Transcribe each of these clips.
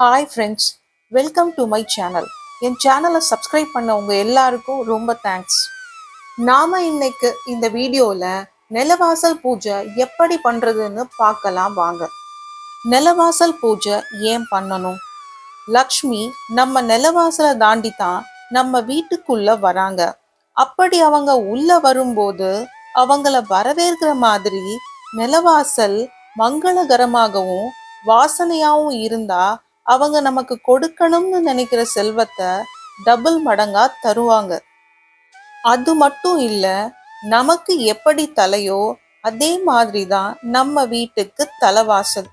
Hi friends, welcome to my channel. என் சேனலை subscribe பண்ண உங்க எல்லாருக்கும் ரொம்ப தேங்க்ஸ். நாம இன்னைக்கு இந்த வீடியோல நிலவாசல் பூஜை எப்படி பண்றதுன்னு பார்க்கலாம் வாங்க. நிலவாசல் பூஜை ஏன் பண்ணணும்? லக்ஷ்மி நம்ம நிலவாசலை தாண்டி தான் நம்ம வீட்டுக்குள்ள வராங்க. அப்படி அவங்க உள்ள வரும்போது அவங்கள வரவேற்கிற மாதிரி நிலவாசல் மங்களகரமாகவும் வாசனையாவும் இருந்தா அவங்க நமக்கு கொடுக்கணும்னு நினைக்கிற செல்வத்தை டபுள் மடங்கா தருவாங்க. அது மட்டும் இல்ல, நமக்கு எப்படி தலையோ அதே மாதிரிதான் நம்ம வீட்டுக்கு தலைவாசல்.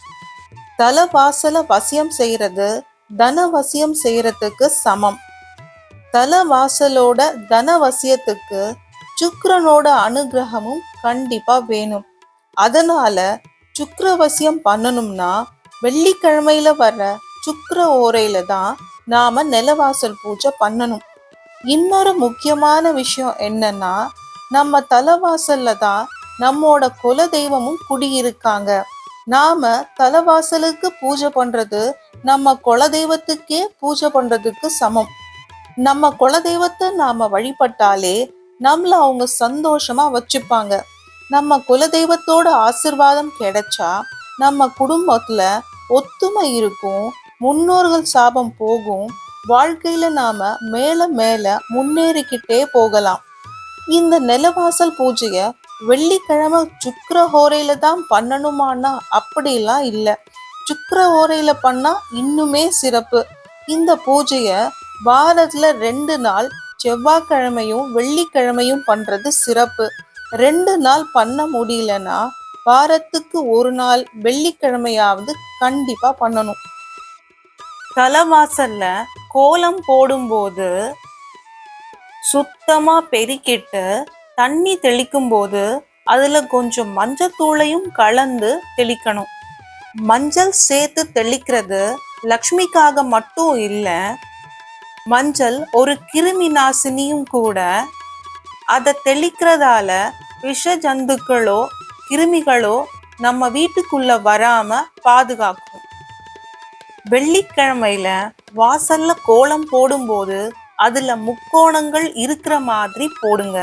தலைவாசல வசியம் செய்யறது தனவசியம் செய்யறதுக்கு சமம். தலைவாசலோட தனவசியத்துக்கு சுக்கிரனோட அனுகிரகமும் கண்டிப்பா வேணும். அதனால சுக்கிரவசியம் பண்ணணும்னா வெள்ளிக்கிழமையில வர்ற சுக்கிர ஓரையில தான் நாம நிலவாசல் பூஜை பண்ணணும். இன்னொரு முக்கியமான விஷயம் என்னன்னா, நம்ம தலைவாசல்ல தான் நம்மோட குல தெய்வமும் குடியிருக்காங்க. நாம தலைவாசலுக்கு பூஜை பண்றது நம்ம குல தெய்வத்துக்கே பூஜை பண்றதுக்கு சமம். நம்ம குல தெய்வத்தை நாம வழிபட்டாலே நம்மள அவங்க சந்தோஷமா வச்சுப்பாங்க. நம்ம குல தெய்வத்தோட ஆசிர்வாதம் கிடைச்சா நம்ம குடும்பத்துல ஒத்துமை இருக்கும், முன்னோர்கள் சாபம் போகும், வாழ்க்கையில நாம மேல மேல முன்னேறிக்கிட்டே போகலாம். இந்த நிலவாசல் பூஜைய வெள்ளிக்கிழமை சுக்கிர ஹோரையில தான் பண்ணணுமானா அப்படிலாம் இல்லை. சுக்கிர ஹோரையில பண்ணா இன்னுமே சிறப்பு. இந்த பூஜைய வாரத்துல 2 நாள் செவ்வாய்க்கிழமையும் வெள்ளிக்கிழமையும் பண்றது சிறப்பு. 2 நாள் பண்ண முடியலன்னா வாரத்துக்கு 1 நாள் வெள்ளிக்கிழமையாவது கண்டிப்பா பண்ணணும். தலைவாசல்ல கோலம் போடும்போது சுத்தமா பெருக்கிட்டு தண்ணி தெளிக்கும் போது அதுல கொஞ்சம் மஞ்சத்தூளையும் கலந்து தெளிக்கணும். மஞ்சள் சேர்த்து தெளிக்கிறது லக்ஷ்மிக்காக மட்டும் இல்ல, மஞ்சள் ஒரு கிருமி நாசினியும் கூட. அதை தெளிக்கிறதால விஷ ஜந்துக்களோ கிருமிகளோ நம்ம வீட்டுக்குள்ள வராம பாதுகாக்கும். வெள்ளிக்கிழமையில வாசல்ல கோலம் போடும்போது அதுல முக்கோணங்கள் இருக்கிற மாதிரி போடுங்க.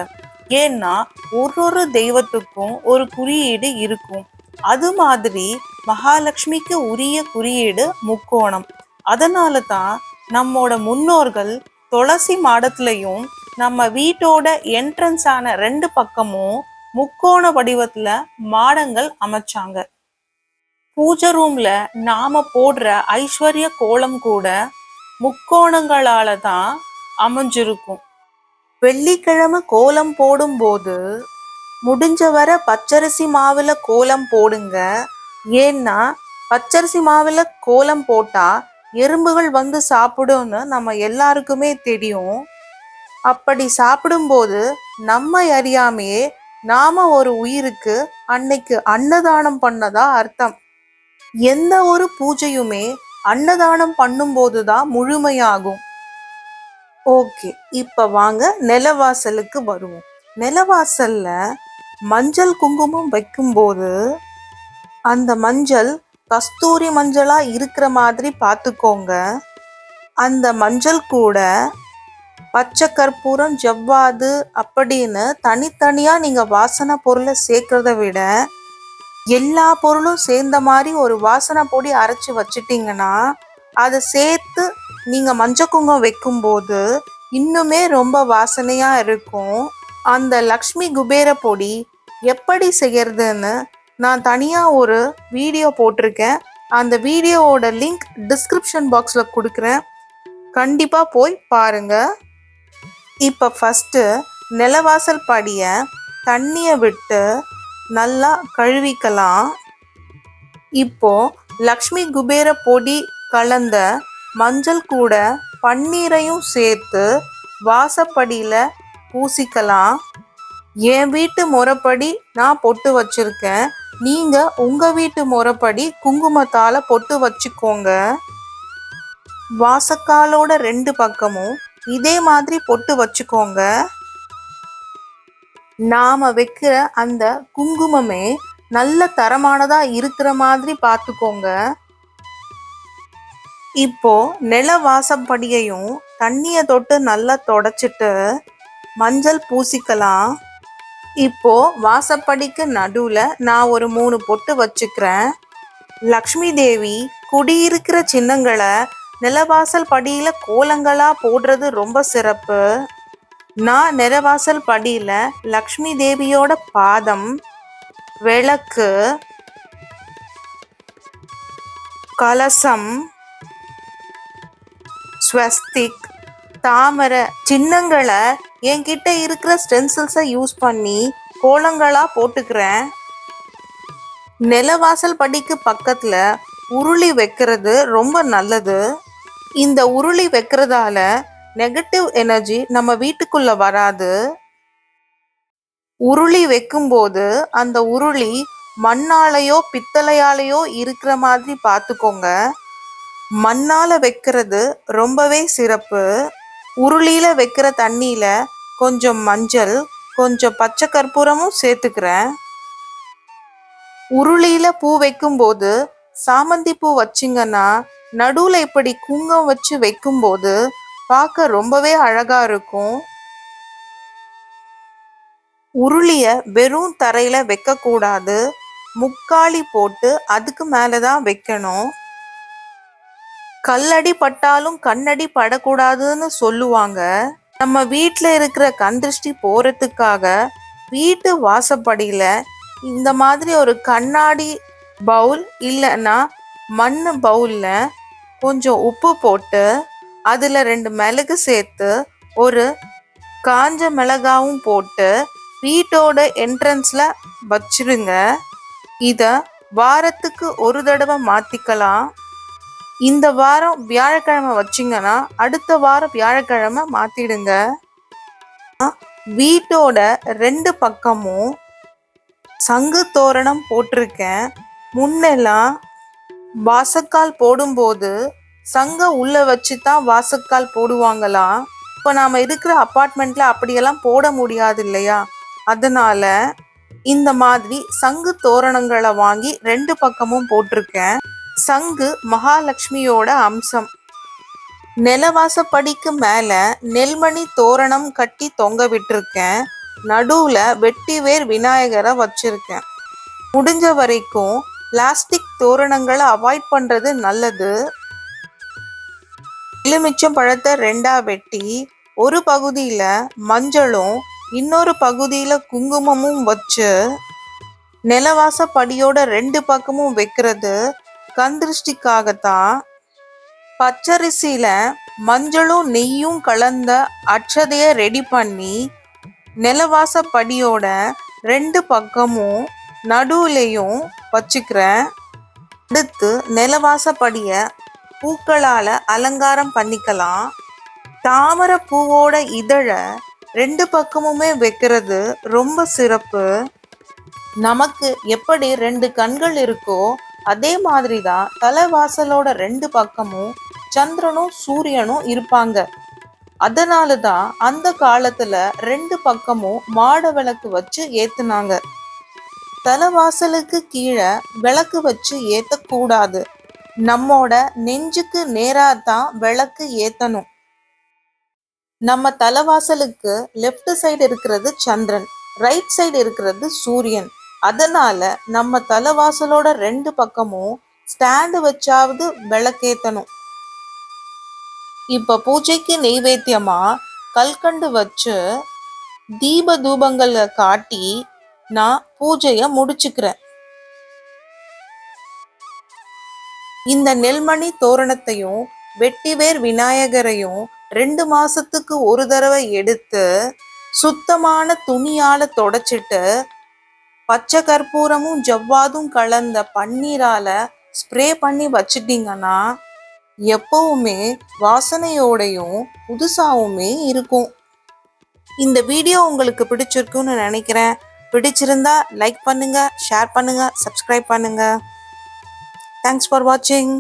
ஏன்னா ஒரு தெய்வத்துக்கும் ஒரு குறியீடு இருக்கும். அது மாதிரி மகாலட்சுமிக்கு உரிய குறியீடு முக்கோணம். அதனால தான் நம்மோட முன்னோர்கள் துளசி மாடத்திலையும் நம்ம வீட்டோட என்ட்ரன்ஸ் ஆன 2 பக்கமும் முக்கோண வடிவத்துல மாடங்கள் அமைச்சாங்க. பூஜை ரூம்ல நாம போடுற ஐஸ்வர்ய கோலம் கூட முக்கோணங்களால தான் அமைஞ்சிருக்கும். வெள்ளிக்கிழமை கோலம் போடும்போது முடிஞ்ச வர பச்சரிசி மாவுல கோலம் போடுங்க. ஏன்னா பச்சரிசி மாவுல கோலம் போட்டா எறும்புகள் வந்து சாப்பிடும்னு நம்ம எல்லாருக்குமே தெரியும். அப்படி சாப்பிடும்போது நம்ம அறியாமையே நாம ஒரு உயிருக்கு அன்னைக்கு அன்னதானம் பண்ணதா அர்த்தம். எந்த ஒரு பூஜையுமே அன்னதானம் பண்ணும்போதுதான் முழுமையாகும். ஓகே, இப்ப வாங்க நிலவாசலுக்கு வருவோம். நிலவாசல்ல மஞ்சள் குங்குமம் வைக்கும்போது அந்த மஞ்சள் கஸ்தூரி மஞ்சளா இருக்கிற மாதிரி பார்த்துக்கோங்க. அந்த மஞ்சள் கூட பச்சை கற்பூரம் ஜவ்வாது அப்படின்னு தனித்தனியா நீங்க வாசனை பொருளை சேர்க்கறத விட எல்லா பொருளும் சேர்ந்த மாதிரி ஒரு வாசனை பொடி அரைச்சி வச்சிட்டிங்கன்னா அதை சேர்த்து நீங்க மஞ்சள் குங்குமம் வைக்கும்போது இன்னுமே ரொம்ப வாசனையா இருக்கும். அந்த லக்ஷ்மி குபேர பொடி எப்படி செய்யறதுன்னு நான் தனியா ஒரு வீடியோ போட்டிருக்கேன். அந்த வீடியோவோட லிங்க் டிஸ்கிரிப்ஷன் பாக்ஸ்ல கொடுக்குறேன், கண்டிப்பா போய் பாருங்க. இப்ப ஃபர்ஸ்ட் நிலவாசல் படிய தண்ணிய விட்டு நல்லா கழுவிக்கலாம். இப்போ லக்ஷ்மி குபேர பொடி கலந்த மஞ்சள் கூட பன்னீரையும் சேர்த்து வாசப்படியில பூசிக்கலாம். என் வீட்டு முறைப்படி நான் பொட்டு வச்சிருக்கேன். நீங்க உங்க வீட்டு முறைப்படி குங்குமத்தால பொட்டு வச்சுக்கோங்க. வாசக்காலோட 2 பக்கமும் இதே மாதிரி பொட்டு வச்சுக்கோங்க. நாம வைக்கிற அந்த குங்குமமே நல்ல தரமானதா இருக்கிற மாதிரி பார்த்துக்கோங்க. இப்போ நில வாசப்படியையும் தண்ணிய தொட்டு நல்லா தொடச்சிட்டு மஞ்சள் பூசிக்கலாம். இப்போ வாசப்படிக்கு நடுவுல நான் ஒரு 3 பொட்டு வச்சுக்கிறேன். லக்ஷ்மி தேவி குடியிருக்கிற சின்னங்களை நிலவாசல் படியில கோலங்களா போடுறது ரொம்ப சிறப்பு. நான் நிலவாசல் படியில லக்ஷ்மி தேவியோட பாதம், விளக்கு, கலசம், ஸ்வஸ்திக், தாமரை சின்னங்களை என்கிட்ட இருக்கிற ஸ்டென்சில்ஸை யூஸ் பண்ணி கோலங்களா போட்டுக்கிறேன். நிலவாசல் படிக்கு பக்கத்துல உருளி வைக்கிறது ரொம்ப நல்லது. இந்த உருளி வைக்கிறதால நெகட்டிவ் எனர்ஜி நம்ம வீட்டுக்குள்ள வராது. உருளி வைக்கும்போது அந்த உருளி மண்ணாலேயோ பித்தளையாலேயோ இருக்கிற மாதிரி பார்த்துக்கோங்க. மண்ணால வைக்கிறது ரொம்பவே சிறப்பு. உருளியில வைக்கிற தண்ணியில கொஞ்சம் மஞ்சள், கொஞ்சம் பச்சை கற்பூரமும் சேர்த்துக்கிறேன். உருளியில பூ வைக்கும்போது சாமந்தி பூ வச்சிங்கன்னா நடுவுல இப்படி குங்குமம் வச்சு வைக்கும்போது பார்க்க ரொம்பவே அழகா இருக்கும். உருளிய வெறும் தரையில வைக்க கூடாது, முக்காலி போட்டு அதுக்கு மேலதான் வைக்கணும். கல்லடி பட்டாலும் கண்ணடி படக்கூடாதுன்னு சொல்லுவாங்க. நம்ம வீட்டுல இருக்கிற கண்திருஷ்டி போறதுக்காக வீட்டு வாசப்படியில இந்த மாதிரி ஒரு கண்ணாடி பவுல் இல்லைன்னா மண் பவுல்ல கொஞ்சம் உப்பு போட்டு அதுல 2 மிளகு சேர்த்து ஒரு காஞ்ச மிளகாவும் போட்டு வீட்டோட என்ட்ரன்ஸ்ல வச்சிருங்க. இத வாரத்துக்கு ஒரு தடவை மாத்திக்கலாம். இந்த வாரம் வியாழக்கிழமை வச்சிங்கன்னா அடுத்த வாரம் வியாழக்கிழமை மாத்திடுங்க. வீட்டோட 2 பக்கமும் சங்கு தோரணம் போட்டிருக்கேன். முன்னெல்லாம் வாசக்கால் போடும்போது சங்க உள்ள வச்சுதான் வாசக்கால் போடுவாங்களாம். இப்போ நாம இருக்கிற அப்பார்ட்மெண்ட்ல அப்படியெல்லாம் போட முடியாது இல்லையா? அதனால இந்த மாதிரி சங்கு தோரணங்களை வாங்கி 2 பக்கமும் போட்டிருக்கேன். சங்கு மகாலட்சுமியோட அம்சம். நிலவாசப்படிக்கு மேல நெல்மணி தோரணம் கட்டி தொங்க விட்டுருக்கேன். நடுவுல வெட்டிவேர் விநாயகரை வச்சிருக்கேன். முடிஞ்ச வரைக்கும் பிளாஸ்டிக் தோரணங்களை அவாய்ட் பண்றது நல்லது. எலுமிச்சம் பழத்தை 2ஆ வெட்டி ஒரு பகுதியில மஞ்சளும் இன்னொரு பகுதியில குங்குமமும் வச்சு நிலவாசப்படியோட 2 பக்கமும் வைக்கிறது கண்திருஷ்டிக்காகத்தான். பச்சரிசியில மஞ்சளும் நெய்யும் கலந்த அட்சதைய ரெடி பண்ணி நிலவாசப்படியோட 2 பக்கமும் நடுவுலையும் வச்சுக்கிறேன். அடுத்து நிலவாசப்படிய பூக்களால அலங்காரம் பண்ணிக்கலாம். தாமரை பூவோட இதழ 2 பக்கமுமே வைக்கிறது ரொம்ப சிறப்பு. நமக்கு எப்படி 2 கண்கள் இருக்கோ அதே மாதிரிதான் தலைவாசலோட 2 பக்கமும் சந்திரனும் சூரியனும் இருப்பாங்க. அதனாலதான் அந்த காலத்துல 2 பக்கமும் மாட விளக்கு வச்சு ஏத்துனாங்க. தலைவாசலுக்கு கீழே விளக்கு வச்சு ஏத்தக்கூடாது. நம்மோட நெஞ்சுக்கு நேராதான் விளக்கு ஏத்தணும். நம்ம தலைவாசலுக்கு லெஃப்ட் சைடு இருக்கிறது சந்திரன், ரைட் சைடு இருக்கிறது சூரியன். அதனால நம்ம தலைவாசலோட 2 பக்கமும் ஸ்டாண்டு வச்சாவது விளக்கேத்தணும். இப்ப பூஜைக்கு நெய்வேத்தியமா கல்கண்டு வச்சு தீப தூபங்களை காட்டி நான் பூஜைய முடிச்சுக்கிறேன். இந்த நெல்மணி தோரணத்தையும் வெட்டிவேர் விநாயகரையும் 2 மாசத்துக்கு ஒரு தடவை எடுத்து சுத்தமான துணியால தொடச்சிட்டு பச்சை கற்பூரமும் ஜவ்வாதும் கலந்த பன்னீரால ஸ்ப்ரே பண்ணி வச்சிட்டீங்கன்னா எப்பவுமே வாசனையோடையும் புதுசாவுமே இருக்கும். இந்த வீடியோ உங்களுக்கு பிடிச்சிருக்குன்னு நினைக்கிறேன். பிடிச்சிருந்தா லைக் பண்ணுங்க, ஷேர் பண்ணுங்க, சப்ஸ்கிரைப் பண்ணுங்க. தேங்க்ஸ் ஃபார் வாட்சிங்.